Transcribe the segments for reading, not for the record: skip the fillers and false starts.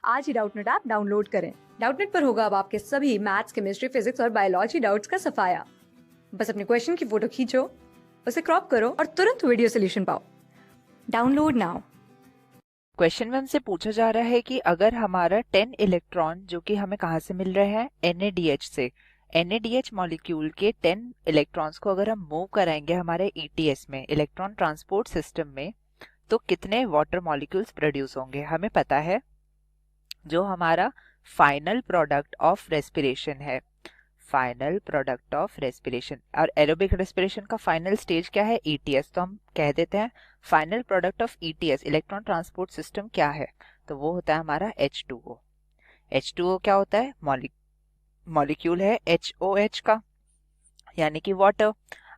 आज ही Doubtnut app download करें। Doubtnut पर होगा अब आपके सभी मैथ्स, केमिस्ट्री, फिजिक्स और बायोलॉजी डाउट्स का सफाया। बस अपने क्वेश्चन की फोटो खींचो, उसे क्रॉप करो और तुरंत वीडियो सोल्यूशन पाओ। Download now. क्वेश्चन में हमसे पूछा जा रहा है कि अगर हमारा 10 इलेक्ट्रॉन जो कि हमें कहाँ से मिल रहे हैं NaDH से, NaDH मॉलिक्यूल के 10 इलेक्ट्रॉन्स को अगर हम मूव कराएंगे हमारे ETS में, इलेक्ट्रॉन ट्रांसपोर्ट सिस्टम में, तो कितने वाटर मॉलिक्यूल्स प्रोड्यूस होंगे। हमें पता है जो हमारा फाइनल प्रोडक्ट ऑफ रेस्पिरेशन है, फाइनल प्रोडक्ट ऑफ रेस्पिरेशन, और एरोबिक रेस्पिरेशन का फाइनल स्टेज क्या है, ETS, तो हम कह देते हैं final product of ETS, electron transport system, क्या है, तो वो होता है हमारा H2O। H2O क्या होता है, मॉलिक्यूल है HOH का, यानी कि वाटर।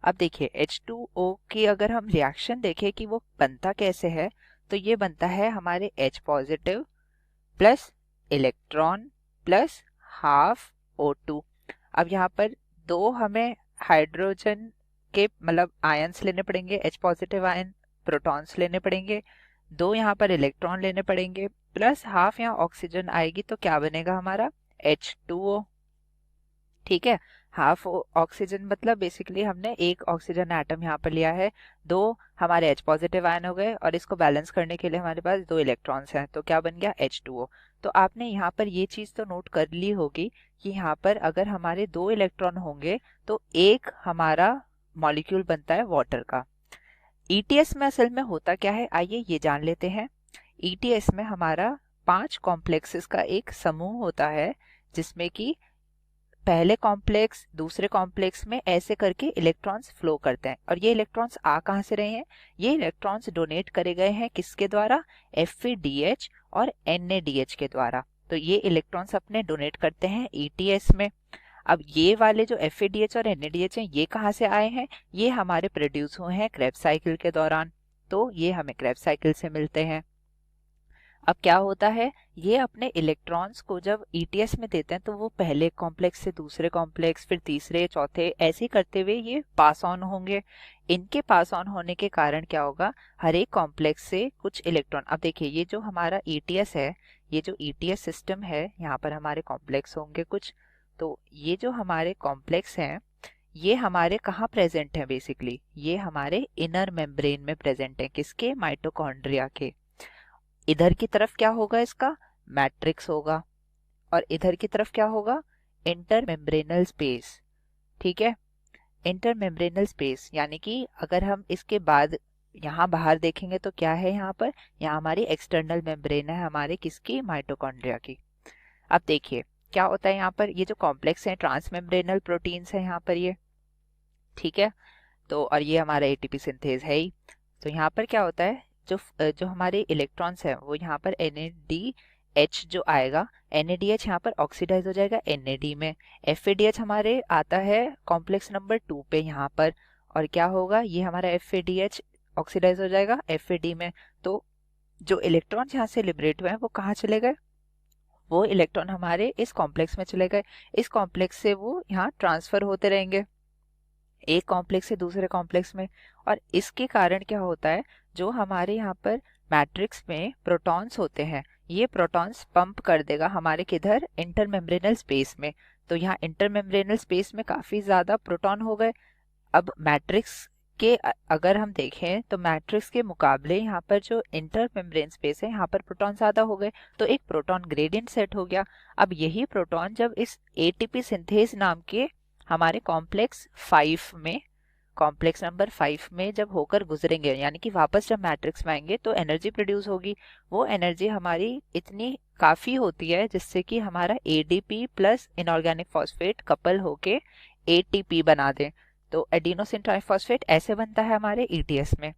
अब देखिए H2O की अगर हम रिएक्शन देखें कि वो बनता कैसे है, तो ये बनता है हमारे H positive plus electron plus half O2। अब यहाँ पर दो हमें हाइड्रोजन के मतलब आयंस लेने पड़ेंगे, H पॉजिटिव आयन, प्रोटॉन्स लेने पड़ेंगे, दो यहाँ पर इलेक्ट्रॉन लेने पड़ेंगे, प्लस हाफ यहाँ ऑक्सीजन आएगी, तो क्या बनेगा हमारा H2O। ठीक है, हाफ ऑक्सीजन मतलब बेसिकली हमने एक ऑक्सीजन एटम यहाँ पर लिया है, दो हमारे H पॉजिटिव आयन हो गए, और इसको बैलेंस करने के लिए हमारे पास दो इलेक्ट्रॉन्स हैं, तो क्या बन गया H2O। तो आपने यहाँ पर ये चीज तो नोट कर ली होगी कि यहाँ पर अगर हमारे दो इलेक्ट्रॉन होंगे तो एक हमारा मॉलिक्यूल बनता है वाटर का। ETS में असल में होता क्या है, आइए ये जान लेते हैं। ETS में हमारा 5 कॉम्प्लेक्सेस का एक समूह होता है, जिसमें कि पहले कॉम्प्लेक्स दूसरे कॉम्प्लेक्स में ऐसे करके इलेक्ट्रॉन्स फ्लो करते हैं। और ये इलेक्ट्रॉन्स आ कहाँ से रहे हैं, ये इलेक्ट्रॉन्स डोनेट करे गए हैं किसके द्वारा, FeDH और NaDH के द्वारा। तो ये इलेक्ट्रॉन्स अपने डोनेट करते हैं ETS में। अब ये वाले जो FeDH और NaDH हैं, ये कहाँ से आए हैं, ये हमारे प्रोड्यूस हुए हैं क्रेब्स साइकिल के दौरान, तो ये हमें क्रेब्स साइकिल से मिलते हैं। अब क्या होता है, ये अपने इलेक्ट्रॉन्स को जब ETS में देते हैं तो वो पहले कॉम्प्लेक्स से दूसरे कॉम्प्लेक्स, फिर तीसरे, चौथे, ऐसे करते हुए ये पास ऑन होंगे। इनके पास ऑन होने के कारण क्या होगा, हर एक कॉम्प्लेक्स से कुछ इलेक्ट्रॉन, अब देखिए ये जो हमारा ETS है, ये जो ETS सिस्टम है, यहाँ पर हमारे कॉम्प्लेक्स होंगे कुछ, तो ये जो हमारे कॉम्प्लेक्स हैं ये हमारे कहाँ प्रेजेंट है, बेसिकली ये हमारे इनर मेम्ब्रेन में प्रेजेंट है, किसके, माइटोकॉन्ड्रिया के। इधर की तरफ क्या होगा, इसका मैट्रिक्स होगा, और इधर की तरफ क्या होगा, इंटरमेम्ब्रेनल स्पेस। ठीक है, इंटरमेम्ब्रेनल स्पेस, यानी कि अगर हम इसके बाद यहाँ बाहर देखेंगे तो क्या है, यहाँ पर, यहाँ हमारी एक्सटर्नल मेम्ब्रेन है हमारे किसकी, माइटोकॉन्ड्रिया की। अब देखिए क्या होता है, यहाँ पर ये जो कॉम्प्लेक्स है ट्रांसमेम्ब्रेनल प्रोटीन्स है यहाँ पर ये, ठीक है, तो और ये हमारा ATP सिंथेज है ही। तो यहाँ पर क्या होता है, जो हमारे इलेक्ट्रॉन्स हैं वो यहाँ पर NaDH जो आएगा, NaDH यहाँ पर ऑक्सीडाइज हो जाएगा NAD में, FeDH हमारे आता है कॉम्प्लेक्स नंबर 2 पे यहाँ पर, और क्या होगा, ये हमारा FeDH ऑक्सीडाइज हो जाएगा FeD में। तो जो इलेक्ट्रॉन यहाँ से लिबरेट हुए हैं वो कहाँ चले गए, वो इलेक्ट्रॉन हमारे इस कॉम्प्लेक्स में चले गए, इस कॉम्प्लेक्स से वो यहाँ ट्रांसफर होते रहेंगे एक कॉम्प्लेक्स से दूसरे कॉम्प्लेक्स में। और इसके कारण क्या होता है, जो हमारे यहाँ पर मैट्रिक्स में प्रोटॉन्स होते हैं, ये प्रोटॉन्स पंप कर देगा हमारे किधर, इंटरमेम्ब्रेनल स्पेस में। तो यहाँ इंटरमेम्ब्रेनल स्पेस में काफी ज्यादा प्रोटॉन हो गए। अब मैट्रिक्स के अगर हम देखें तो मैट्रिक्स के मुकाबले यहाँ पर जो इंटरमेम्ब्रेन स्पेस है, यहाँ पर प्रोटॉन ज्यादा हो गए, तो एक प्रोटॉन ग्रेडियंट सेट हो गया। अब यही प्रोटॉन जब इस ATP सिंथेज नाम के हमारे कॉम्प्लेक्स नंबर 5 में जब होकर गुजरेंगे, यानी कि वापस जब मैट्रिक्स में आएंगे, तो एनर्जी प्रोड्यूस होगी। वो एनर्जी हमारी इतनी काफी होती है जिससे कि हमारा ADP plus inorganic phosphate couple होके ATP बना दे। तो एडिनोसिन ट्राइफॉस्फेट ऐसे बनता है हमारे ETS में।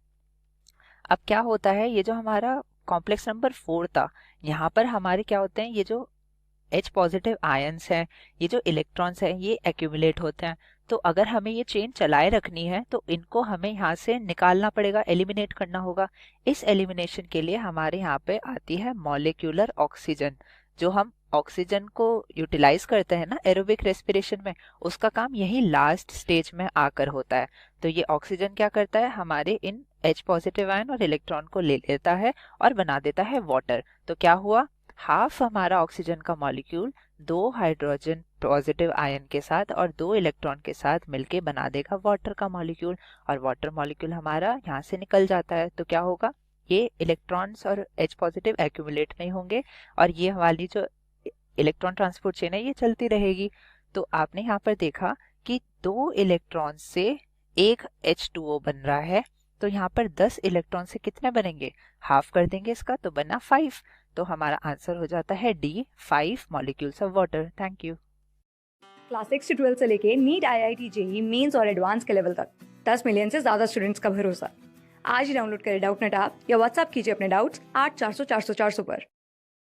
अब क्या होता है, ये जो हमारा कॉम्प्लेक्स नंबर 4 था, यहाँ पर हमारे क्या होते हैं, ये जो H पॉजिटिव आयंस हैं, ये जो इलेक्ट्रॉन्स हैं, ये एक्यूमुलेट होते हैं। तो अगर हमें ये चेन चलाए रखनी है तो इनको हमें यहाँ से निकालना पड़ेगा, एलिमिनेट करना होगा। इस एलिमिनेशन के लिए हमारे यहाँ पे आती है मॉलिक्यूलर ऑक्सीजन। जो हम ऑक्सीजन को यूटिलाइज करते हैं ना एरोबिक रेस्पिरेशन में, उसका काम यही लास्ट स्टेज में आकर होता है। तो ये ऑक्सीजन क्या करता है, हमारे इन H पॉजिटिव आयन और इलेक्ट्रॉन को ले लेता है और बना देता है वाटर। तो क्या हुआ, हाफ हमारा ऑक्सीजन का मॉलिक्यूल 2 हाइड्रोजन पॉजिटिव आयन के साथ और 2 इलेक्ट्रॉन के साथ मिलके बना देगा वाटर का मॉलिक्यूल, और वाटर मॉलिक्यूल हमारा यहाँ से निकल जाता है। तो क्या होगा, ये इलेक्ट्रॉन्स और H पॉजिटिव एक्यूमुलेट नहीं होंगे और ये हमारी जो इलेक्ट्रॉन ट्रांसपोर्ट चेन है ये चलती रहेगी। तो आपने यहाँ पर देखा कि 2 इलेक्ट्रॉन से एक H2O बन रहा है, तो यहाँ पर 10 इलेक्ट्रॉन से कितने बनेंगे, हाफ कर देंगे इसका तो बना 5। तो हमारा आंसर हो जाता है D, 5 molecules of water. Thank you. Class 6 से 12 से लेके नीट, IIT, जेईई मेंस और एडवांस के लेवल तक 10 मिलियन से ज्यादा स्टूडेंट्स का भरोसा। आज ही डाउनलोड करें डाउटनेट ऐप या व्हाट्सएप कीजिए अपने डाउट्स 8400 400 400 पर।